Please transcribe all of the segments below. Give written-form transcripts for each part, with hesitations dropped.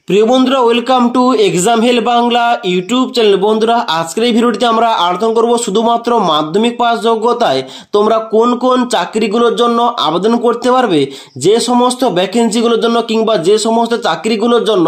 প্রিয় বন্ধুরা, welcome to exam help Bangla YouTube channel. বন্ধুরা, আজকের এই ভিডিওটিতে আমরা আলোচনা করব শুধুমাত্র মাধ্যমিক পাস যোগ্যতায় তোমরা কোন কোন চাকরিগুলোর জন্য আবেদন করতে পারবে, যে সমস্ত ভ্যাকেন্সিগুলোর জন্য কিংবা যে সমস্ত চাকরিগুলোর জন্য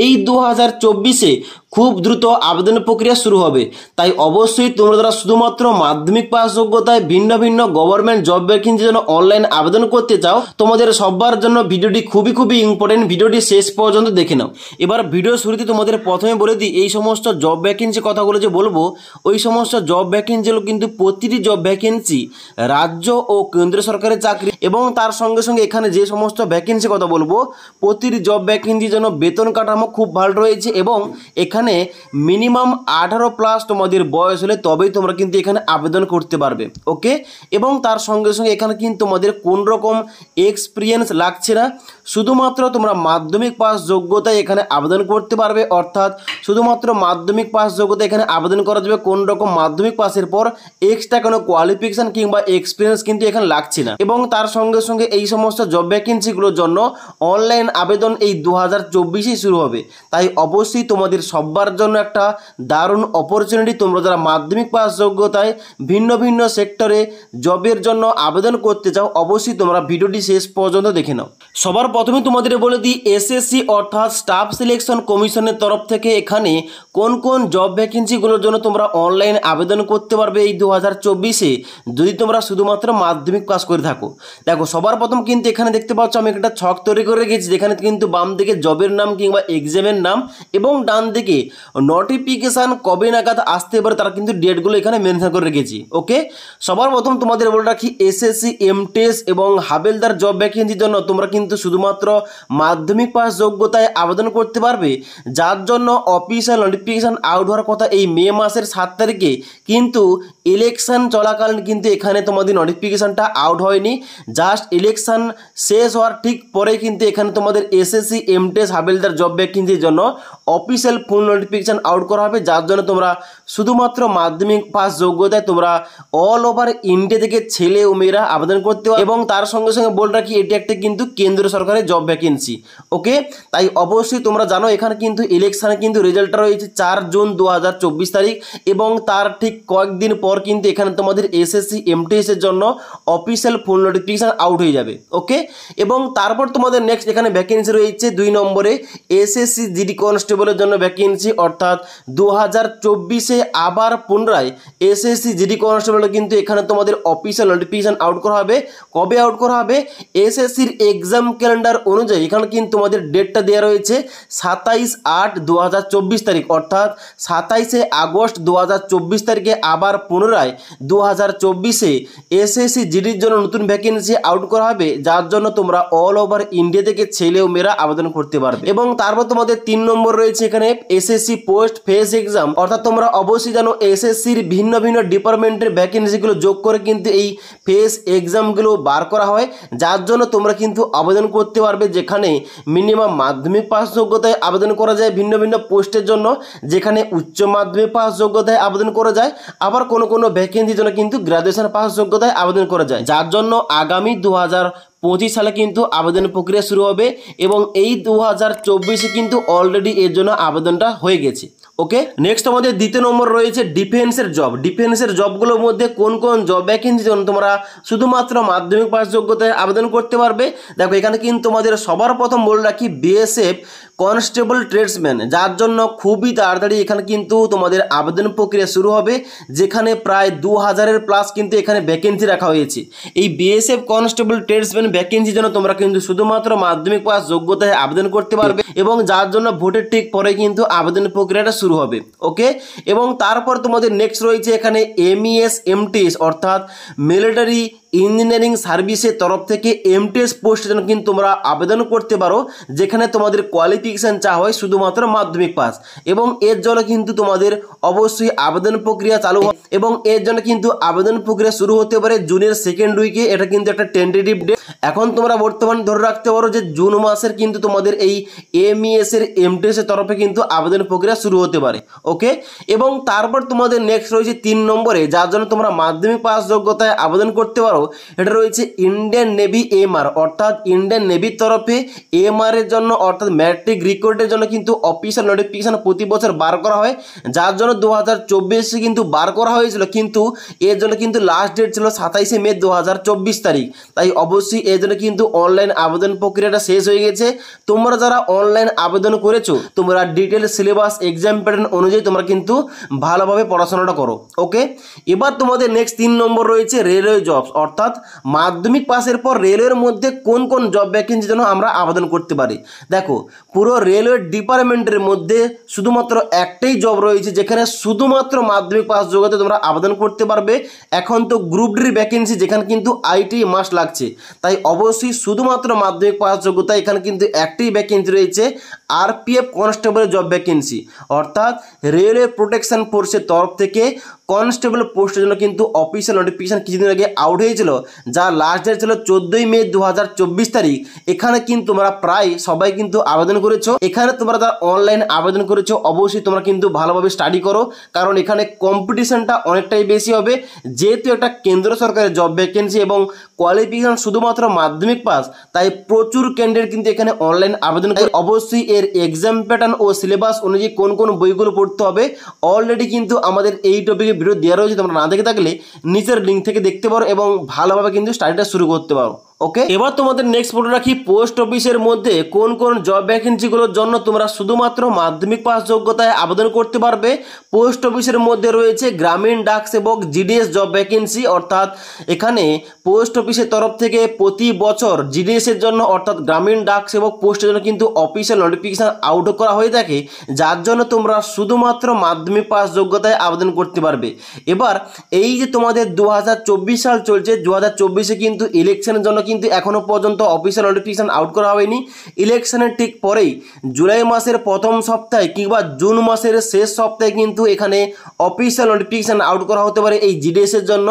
এই 2024-এ খুব দ্রুত আবেদন প্রক্রিয়া শুরু হবে। তাই অবশ্যই তোমরা যারা শুধুমাত্র মাধ্যমিক পাস যোগ্যতায় ভিন্ন ভিন্ন গভর্নমেন্ট জব ভ্যাকেন্সির জন্য অনলাইন আবেদন করতে চাও, তোমাদের সবার জন্য ভিডিওটি খুবই ইম্পর্টেন্ট। ভিডিওটি শেষ পর্যন্ত দেখে নাও। এবার ভিডিও শুরুতে তোমাদের প্রথমে বলে দিই, এই সমস্ত জব ভ্যাকেন্সি কথাগুলো যে বলবো, ওই সমস্ত জব ভ্যাকেন্সিগুলো কিন্তু প্রতিটি জব ভ্যাকেন্সি রাজ্য ও কেন্দ্র সরকারের চাকরি, এবং তার সঙ্গে সঙ্গে এখানে যে সমস্ত ভ্যাকেন্সি কথা বলবো, প্রতিটি জব ভ্যাকেন্সির জন্য বেতন কাঠামো খুব ভালো রয়েছে, এবং এখানে মিনিমাম 18+ তোমাদের বয়স হলে তবেই তোমরা কিন্তু এখানে আবেদন করতে পারবে। ওকে, এবং তার সঙ্গে সঙ্গে এখানে কিন্তু তোমাদের কোন রকম এক্সপিরিয়েন্স লাগছে না, শুধুমাত্র তোমরা মাধ্যমিক পাস যোগ্যতায় এখানে আবেদন করতে পারবে। অর্থাৎ শুধুমাত্র মাধ্যমিক পাস যোগ্যতা এখানে আবেদন করা যাবে। কোন রকম মাধ্যমিক পাসের পর এক্সট্রা কোনো কোয়ালিফিকেশন কিংবা এক্সপিরিয়েন্স কিন্তু এখানে লাগছে না। এবং তার সঙ্গে সঙ্গে এই সমস্ত জব ভ্যাকেন্সিগুলোর জন্য অনলাইন আবেদন এই 2024-এই শুরু হবে। তাই অবশ্যই তোমাদের সবার জন্য একটা দারুণ অপরচুনিটি। তোমরা যারা মাধ্যমিক পাস যোগ্যতায় ভিন্ন ভিন্ন সেক্টরে জবের জন্য আবেদন করতে চাও, অবশ্যই তোমরা ভিডিওটি শেষ পর্যন্ত দেখে নাও। সবার প্রথমে তোমাদের বলে দিই, এসএসসি অর্থাৎ স্টাফ সিলেকশন কমিশনের তরফ থেকে এখানে কোন কোন জব ভ্যাকেন্সিগুলোর জন্য তোমরা অনলাইন আবেদন করতে পারবে এই 2024-এ, যদি তোমরা শুধুমাত্র মাধ্যমিক পাস করে থাকো। দেখো, সবার প্রথম কিন্তু এখানে দেখতে পাচ্ছ আমি একটা ছক তৈরি করে রেখেছি, যেখানে কিন্তু বাম দিকে জবের নাম কিংবা এক্সামের নাম, এবং ডান দিকে নোটিফিকেশান কবে নাগাদ আসতে পারে তারা কিন্তু ডেটগুলো এখানে মেনশন করে রেখেছি। ওকে, সবার প্রথম তোমাদের বলে রাখি, এসএসসি এমটিএস এবং হাবেলদার জব ভ্যাকেন্সির জন্য তোমরা কিন্তু শুধুমাত্র মাধ্যমিক পাস যোগ্যতায় আবেদন করতে পারবে, যার জন্য অফিসিয়াল নোটিফিকেশান আউট হওয়ার কথা এই মে মাসের 7 তারিখে, কিন্তু ইলেকশন চলাকালীন কিন্তু এখানে তোমাদের নোটিফিকেশানটা আউট হয়নি। জাস্ট ইলেকশন শেষ হওয়ার ঠিক পরে কিন্তু এখানে তোমাদের এসএসসি এমটিএস হাবেলদার জব ভ্যাকেন্সির জন্য অফিসিয়াল ফুল নোটিফিকেশান আউট করা হবে, যার জন্য তোমরা শুধুমাত্র মাধ্যমিক পাস যোগ্যতায় তোমরা অল ওভার ইন্ডিয়া থেকে ছেলে ও মেয়েরা আবেদন করতে পারবে। এবং তার সঙ্গে সঙ্গে বলে রাখি, এটি একটা কিন্তু কেন্দ্র সরকারের জব ভ্যাকেন্সি। ওকে, তাই অবশ্যই তোমরা জানো এখানে কিন্তু ইলেকশানে কিন্তু রেজাল্টটা রয়েছে 4 জুন 2024 তারিখ, এবং তার ঠিক কয়েকদিন পর কিন্তু এখানে তোমাদের এসএসসি এমটিএস এর জন্য অফিসিয়াল ফুল নোটিফিকেশান আউট হয়ে যাবে। ওকে, এবং তারপর তোমাদের নেক্সট এখানে ভ্যাকেন্সি রয়েছে 2 নম্বরে এসএসসি জিডি কনস্টেবলের জন্য ভ্যাকেন্সি। অর্থাৎ 2024-এ আবার পুনরায় এসএসসি জিডি কনস্টেবলে কিন্তু এখানে তোমাদের অফিসিয়াল নোটিফিকেশান আউট করা হবে। কবে আউট করা হবে? এসএসসির এক্সাম ক্যালেন্ডার অনুযায়ী এখানে কিন্তু তোমাদের ডেটটা দেওয়া রয়েছে 27/8/2024 তারিখ। অর্থাৎ 27শে আগস্ট 2024 তারিখে আবার পুনরায় 2024-এ এসএসসি জিডির জন্য নতুন ভ্যাকেন্সি আউট করা হবে, যার জন্য তোমরা অল ওভার ইন্ডিয়া থেকে ছেলে ও মেয়েরা আবেদন করতে পারবে। এবং তারপর তোমাদের 3 নম্বর রয়েছে এখানে এসএসসি পোস্ট ফেস এক্সাম। অর্থাৎ তোমরা অবশ্যই জানো এসএসসির ভিন্ন ভিন্ন ডিপার্টমেন্টের ভ্যাকেন্সিগুলো যোগ করে কিন্তু এই ফেস এক্সামগুলো বার করা হয়, যার জন্য তোমরা কিন্তু আবেদন করতে পারবে, যেখানে মিনিমাম মাধ্যমিক পাস যোগ্যতায় আবেদন করা যায় ভিন্ন ভিন্ন পোস্টের জন্য, যেখানে উচ্চ মাধ্যমিক পাস যোগ্যতায় আবেদন করা যায়, আবার কোনো ভ্যাকেন্সির জন্য কিন্তু গ্রাজুয়েশন পাস যোগ্যতায় আবেদন করা যায়, যার জন্য আগামী 2025 সালে কিন্তু আবেদন প্রক্রিয়া শুরু হবে। এবং এই 2024-এ কিন্তু অলরেডি এর জন্য আবেদনটা হয়ে গেছে। ওকে, নেক্সট আমাদের দ্বিতীয় নম্বর রয়েছে ডিফেন্সের জব। ডিফেন্সের জবগুলোর মধ্যে কোন কোন জব ভ্যাকেন্সির জন্য তোমরা শুধুমাত্র মাধ্যমিক পাস যোগ্যতায় আবেদন করতে পারবে। দেখো, এখানে কিন্তু তোমাদের সবার প্রথম বলে রাখি বিএসএফ কনস্টেবল ট্রেডসম্যান, যার জন্য খুবই তাড়াতাড়ি এখানে কিন্তু তোমাদের আবেদন প্রক্রিয়া শুরু হবে, যেখানে প্রায় 2000-এর প্লাস কিন্তু এখানে ভ্যাকেন্সি রাখা হয়েছে। এই বিএসএফ কনস্টেবল ট্রেডসম্যান ভ্যাকেন্সির জন্য তোমরা কিন্তু শুধুমাত্র মাধ্যমিক পাস যোগ্যতায় আবেদন করতে পারবে, এবং যার জন্য ভোটের ঠিক পরে কিন্তু আবেদন প্রক্রিয়াটা শুরু হবে। ওকে, এবং তারপর তোমাদের নেক্সট রয়েছে এখানে এমইএস এমটিএস, অর্থাৎ মিলিটারি ইঞ্জিনিয়ারিং সার্ভিসের তরফ থেকে এমটিএস পোস্টের জন্য কিন্তু তোমরা আবেদন করতে পারো, যেখানে তোমাদের কোয়ালিফিকেশান চাওয়া হয় শুধুমাত্র মাধ্যমিক পাস। এবং এর জন্য কিন্তু তোমাদের অবশ্যই আবেদন প্রক্রিয়া চালু হয়, এবং এর জন্য কিন্তু আবেদন প্রক্রিয়া শুরু হতে পারে জুনের 2nd উইকে। এটা কিন্তু একটা টেন্টেটিভ ডেট। এখন তোমরা বর্তমানে ধরে রাখতে পারো যে জুন মাসের কিন্তু তোমাদের এই এমইএস এর এমটিএস এর তরফে কিন্তু আবেদন প্রক্রিয়া শুরু হতে পারে। ওকে, এবং তারপর তোমাদের নেক্সট রয়েছে 3 নম্বরে, যার জন্য তোমরা মাধ্যমিক পাস যোগ্যতায় আবেদন করতে পারো। এটা রয়েছে ইন্ডিয়ান নেভি এমআর, অর্থাৎ ইন্ডিয়ান নেভির তরফে এমআর এর জন্য অর্থাৎ ম্যাট্রিক রিক্রুটের জন্য কিন্তু অফিসিয়াল নোটিফিকেশন প্রতি বছর বার করা হয়, যার জন্য 2024 কিন্তু বার করা হয়েছিল, কিন্তু এর জন্য কিন্তু লাস্ট ডেট ছিল 27 মে 2024 তারিখ। তাই অবশ্যই এর জন্য কিন্তু অনলাইন আবেদন প্রক্রিয়াটা শেষ হয়ে গেছে। তোমরা যারা অনলাইন আবেদন করেছো তোমরা ডিটেল সিলেবাস এক্সাম প্যাটার্ন অনুযায়ী তোমরা কিন্তু ভালোভাবে পড়াশোনাটা করো। ওকে, এবার তোমাদের নেক্সট 3 নম্বর রয়েছে রেলওয়ে জবস, অর্থাৎ মাধ্যমিক পাসের পর রেলওয়ের মধ্যে কোন কোন জব ভ্যাকেন্সির জন্য আমরা আবেদন করতে পারি। দেখো, পুরো রেলওয়ে ডিপার্টমেন্টের মধ্যে শুধুমাত্র একটাই জব রয়েছে যেখানে শুধুমাত্র মাধ্যমিক পাস যোগ্যতায় তোমরা আবেদন করতে পারবে। এখন তো গ্রুপ ডির ভ্যাকেন্সি যেখানে কিন্তু আইটি মাস্ট লাগছে, তাই অবশ্যই শুধুমাত্র মাধ্যমিক পাস যোগ্যতা এখানে কিন্তু একটাই ভ্যাকেন্সি রয়েছে, আরপিএফ কনস্টেবলের জব ভ্যাকেন্সি, অর্থাৎ রেলওয়ে প্রোটেকশন ফোর্সের তরফ থেকে কনস্টেবল পোস্টের জন্য কিন্তু অফিসিয়াল নোটিফিকেশন কিছুদিন আগে আউট হয়েছিল, যার লাস্ট ডেট ছিল 14 মে 2024 তারিখ। এখানে কিন্তু তোমরা প্রায় সবাই কিন্তু আবেদন করেছো। এখানে তোমরা যারা অনলাইন আবেদন করেছো অবশ্যই তোমরা কিন্তু ভালোভাবে স্টাডি করো, কারণ এখানে কম্পিটিশনটা অনেকটাই বেশি হবে, যেহেতু একটা কেন্দ্র সরকারের জব ভ্যাকেন্সি এবং কোয়ালিফিকেশন শুধুমাত্র মাধ্যমিক পাস, তাই প্রচুর ক্যান্ডিডেট কিন্তু এখানে অনলাইন আবেদন করে। অবশ্যই এর এক্সাম প্যাটার্ন ও সিলেবাস অনুযায়ী কোন কোন বইগুলো পড়তে হবে অলরেডি কিন্তু আমাদের এই টপিকে ভিডিও দেওয়া রয়েছে, তোমরা না দেখে থাকলে নিচের লিঙ্ক থেকে দেখতে পারো এবং ভালোভাবে কিন্তু স্টাডিটা শুরু করতে পারো। ওকে, এবার তোমাদের নেক্সট পড়ে রাখি পোস্ট অফিসের মধ্যে কোন কোন জব ভ্যাকেন্সিগুলোর জন্য তোমরা শুধুমাত্র মাধ্যমিক পাস যোগ্যতায় আবেদন করতে পারবে। পোস্ট অফিসের মধ্যে রয়েছে গ্রামীণ ডাক সেবক জিডিএস জব ভ্যাকেন্সি, অর্থাৎ এখানে পোস্ট অফিসের তরফ থেকে প্রতি বছর জিডিএস এর জন্য অর্থাৎ গ্রামীণ ডাক সেবক পোস্টের জন্য কিন্তু অফিসিয়াল নোটিফিকেশন আউট করা হয়ে থাকে, যার জন্য তোমরা শুধুমাত্র মাধ্যমিক পাস যোগ্যতায় আবেদন করতে পারবে। এবার এই যে তোমাদের 2024 সাল চলছে, 2024-এ কিন্তু ইলেকশনের জন্য কিন্তু এখনো পর্যন্ত অফিসিয়াল নোটিফিকেশন আউট করা হয়নি। ইলেকশনের ঠিক পরেই জুলাই মাসের প্রথম সপ্তাহে কিংবা জুন মাসের শেষ সপ্তাহে কিন্তু এখানে অফিসিয়াল নোটিফিকেশন আউট করা হতে পারে এই জিডিএস এর জন্য,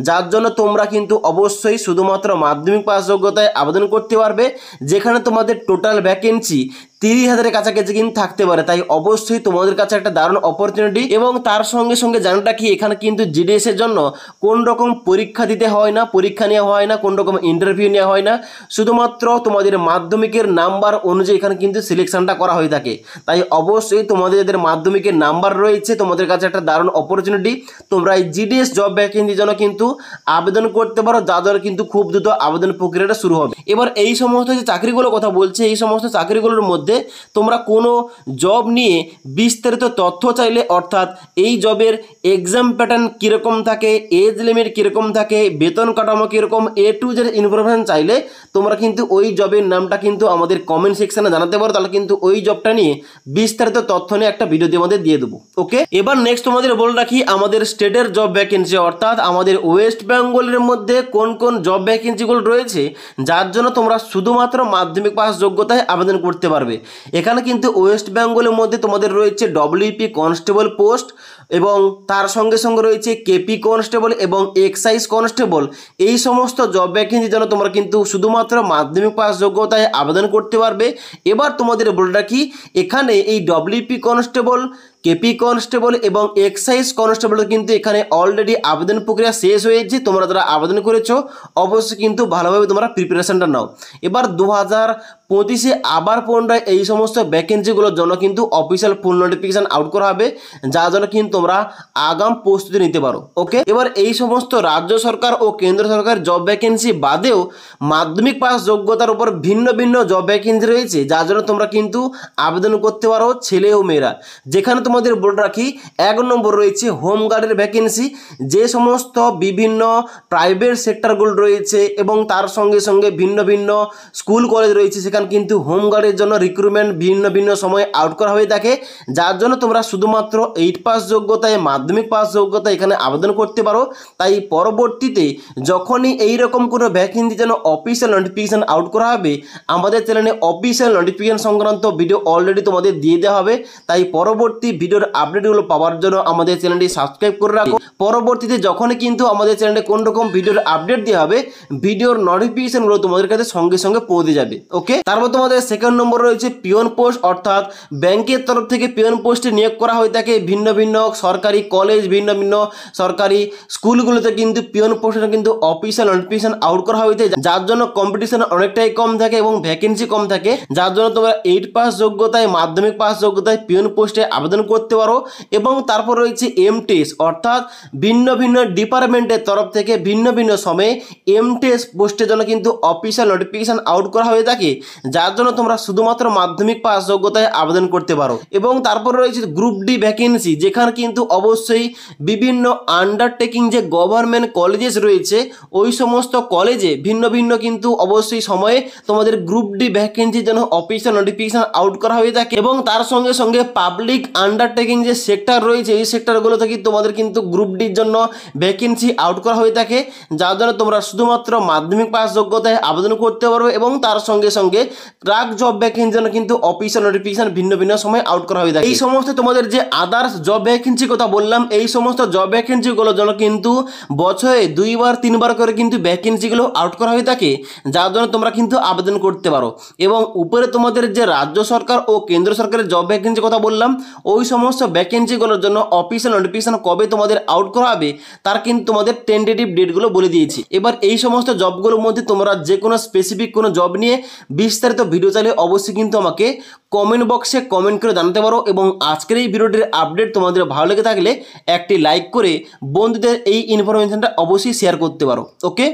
যার জন্য তোমরা কিন্তু অবশ্যই শুধুমাত্র মাধ্যমিক পাস যোগ্যতায় আবেদন করতে পারবে, যেখানে তোমাদের টোটাল ভ্যাকেন্সি 30,000-এর কাছাকাছি কিন্তু থাকতে পারে। তাই অবশ্যই তোমাদের কাছে একটা দারুণ অপরচুনিটি। এবং তার সঙ্গে সঙ্গে জানাটা কি, এখানে কিন্তু জিডিএস এর জন্য কোন রকম পরীক্ষা দিতে হয় না, পরীক্ষা নেওয়া হয় না, কোন রকম ইন্টারভিউ নেওয়া হয় না, শুধুমাত্র তোমাদের মাধ্যমিকের নাম্বার অনুযায়ী এখানে কিন্তু সিলেকশনটা করা হয়ে থাকে। তাই অবশ্যই তোমাদের যাদের মাধ্যমিকের নাম্বার রয়েছে তোমাদের কাছে একটা দারুণ অপরচুনিটি, তোমরা এই জিডিএস জব ভ্যাকেন্সির জন্য কিন্তু আবেদন করতে পারো, যাদের কিন্তু খুব দ্রুত আবেদন প্রক্রিয়াটা শুরু হবে। এবার এই সমস্ত যে চাকরিগুলোর কথা বলছে, এই সমস্ত চাকরিগুলোর মধ্যে তোমরা কোনো জব নিয়ে বিস্তারিত তথ্য চাইলে, অর্থাৎ এই জবের এক্সাম প্যাটার্ন কীরকম থাকে, এজ লিমিট কীরকম থাকে, বেতন কাঠামো কীরকম, এ টু জেড ইনফরমেশন চাইলে তোমরা কিন্তু ওই জবের নামটা কিন্তু আমাদের কমেন্ট সেকশনে জানাতে পারো, তাহলে কিন্তু ওই জবটা নিয়ে বিস্তারিত তথ্য নিয়ে একটা ভিডিও দিয়ে আমাদের দিয়ে দেবো। ওকে, এবার নেক্সট তোমাদের বলে রাখি আমাদের স্টেটের জব ভ্যাকেন্সি, অর্থাৎ আমাদের ওয়েস্ট বেঙ্গলের মধ্যে কোন কোন জব ভ্যাকেন্সিগুলো রয়েছে, যার জন্য তোমরা শুধুমাত্র মাধ্যমিক পাস যোগ্যতায় আবেদন করতে পারবে। এখানে কিন্তু ওয়েস্ট বেঙ্গলের মধ্যে তোমাদের রয়েছে ডব্লিউপি কনস্টেবল পোস্ট, এবং তার সঙ্গে সঙ্গে রয়েছে কেপি কনস্টেবল এবং এক্সাইজ কনস্টেবল। এই সমস্ত জব ভ্যাকেন্সির জন্য তোমরা কিন্তু শুধুমাত্র মাধ্যমিক পাস যোগ্যতায় আবেদন করতে পারবে। এবার তোমাদের বলে রাখি এখানে এই ডব্লিউপি কনস্টেবল, কেপি কনস্টেবল এবং এক্সাইজ কনস্টেবল কিন্তু এখানে অলরেডি আবেদন প্রক্রিয়া শেষ হয়েছে। তোমরা যারা আবেদন করেছো অবশ্যই কিন্তু ভালোভাবে তোমরা প্রিপারেশনটা নাও। এবার 2025-এ আবার পুনরায় এই সমস্ত ভ্যাকেন্সিগুলোর জন্য কিন্তু অফিসিয়াল ফুল নোটিফিকেশন আউট করা হবে, যার জন্য কিন্তু তোমরা আগাম প্রস্তুতি নিতে পারো। ওকে, এবার এই সমস্ত রাজ্য সরকার ও কেন্দ্র সরকার জব ভ্যাকেন্সি বাদেও মাধ্যমিক পাস যোগ্যতার উপর ভিন্ন ভিন্ন জব ভ্যাকেন্সি রয়েছে, যার জন্য তোমরা কিন্তু আবেদন করতে পারো ছেলে ও মেয়েরা। যেখানে তোমাদের বলে রাখি 1 নম্বর রয়েছে হোমগার্ডের ভ্যাকেন্সি, যে সমস্ত বিভিন্ন প্রাইভেট সেক্টরগুলো রয়েছে এবং তার সঙ্গে সঙ্গে ভিন্ন ভিন্ন স্কুল কলেজ রয়েছে, সেখানে কিন্তু হোমগার্ডের জন্য রিক্রুটমেন্ট ভিন্ন ভিন্ন সময় আউট করা হয়ে থাকে, যার জন্য তোমরা শুধুমাত্র 8 পাস যোগ্যতায়, মাধ্যমিক পাস যোগ্যতায় এখানে আবেদন করতে পারো। তাই পরবর্তীতে যখনই এইরকম কোনো ভ্যাকেন্সি যেন অফিসিয়াল নোটিফিকেশন আউট করা হবে, আমাদের চ্যানেলে অফিসিয়াল নোটিফিকেশন সংক্রান্ত ভিডিও অলরেডি তোমাদের দিয়ে দেওয়া হবে। তাই পরবর্তী ভিডিওর আপডেটগুলো পাওয়ার জন্য আমাদের চ্যানেলটি সাবস্ক্রাইব করে রাখো। পরবর্তীতে যখনই কিন্তু আমাদের চ্যানেলে কোন রকম ভিডিওর আপডেট দেওয়া হবে, ভিডিওর নোটিফিকেশনগুলো তোমাদের কাছে সঙ্গে সঙ্গে পৌঁছে যাবে। ওকে, তারপর তোমাদের সেকেন্ড নম্বর রয়েছে পিয়ন পোস্ট, অর্থাৎ ব্যাংকের তরফ থেকে পিয়ন পোস্টে নিয়োগ করা হয়ে থাকে। ভিন্ন ভিন্ন সরকারি কলেজ, ভিন্ন ভিন্ন সরকারি স্কুলগুলোতে কিন্তু পিয়ন পোস্টে কিন্তু অফিসিয়াল নোটিফিকেশন আউট করা হয়ে থাকে, যার জন্য কম্পিটিশন অনেকটাই কম থাকে এবং ভ্যাকেন্সি কম থাকে, যার জন্য তোমরা 8 পাস যোগ্যতায়, মাধ্যমিক পাস যোগ্যতায় পিয়ন পোস্টে আবেদন করতে পারো। এবং তারপর রয়েছে এমটিএস, অর্থাৎ ভিন্ন ভিন্ন ডিপার্টমেন্টের তরফ থেকে ভিন্ন ভিন্ন সময়ে এমটিএস পোস্টের জন্য কিন্তু অফিসিয়াল নোটিফিকেশন আউট করা হয়ে থাকে, যার জন্য তোমরা শুধুমাত্র মাধ্যমিক পাস যোগ্যতায় আবেদন করতে পারো। এবং তারপর রয়েছে গ্রুপ ডি ভ্যাকেন্সি, যেখানে কিন্তু অবশ্যই বিভিন্ন আন্ডারটেকিং যে গভর্নমেন্ট কলেজেস রয়েছে, ওই সমস্ত কলেজে ভিন্ন ভিন্ন কিন্তু অবশ্যই সময়ে তোমাদের গ্রুপ ডি ভ্যাকেন্সির জন্য অফিসিয়াল নোটিফিকেশন আউট করা হয়ে থাকে। এবং তার সঙ্গে সঙ্গে পাবলিক আন্ডারটেকিং যে সেক্টর রয়েছে, এই সেক্টরগুলো থেকে তোমাদের কিন্তু গ্রুপ ডির জন্য ভ্যাকেন্সি আউট করা হয়ে থাকে, যার জন্য তোমরা শুধুমাত্র মাধ্যমিক পাস যোগ্যতায় আবেদন করতে পারবে। এবং তার সঙ্গে সঙ্গে ট্রাক জব ভ্যাকেন্সির জন্য কিন্তু অফিসিয়াল নোটিফিকেশন ভিন্ন ভিন্ন সময় আউট করা হয়ে থাকে। এই সমস্ত তোমাদের যে আদার্স জব ভ্যাকেন্সি কথা বললাম, এই সমস্ত জব ভ্যাকেন্সিগুলোর জন্য কিন্তু বছরে 2-3 বার করে কিন্তু ভ্যাকেন্সিগুলো আউট করা হয়ে থাকে, যার জন্য তোমরা কিন্তু আবেদন করতে পারো। এবং উপরে তোমাদের যে রাজ্য সরকার ও কেন্দ্র সরকারের জব ভ্যাকেন্সি কথা বললাম, ওই সমস্ত ভ্যাকেন্সিগুলোর জন্য অফিসিয়াল নোটিফিকেশন কবে তোমাদের আউট করা হবে তার কিন্তু তোমাদের টেন্টেটিভ ডেটগুলো বলে দিয়েছি। এবার এই সমস্ত জবগুলোর মধ্যে তোমরা যে কোনো স্পেসিফিক কোনো জব নিয়ে বিস্তারিত ভিডিও চাইলে অবশ্যই কিন্তু আমাকে কমেন্ট বক্সে কমেন্ট করে জানাতে পারো। এবং আজকের এই ভিডিওটির আপডেট তোমাদের ভালো লেগে থাকলে একটি লাইক করে বন্ধুদের এই ইনফরমেশনটা অবশ্যই শেয়ার করতে পারো। ওকে।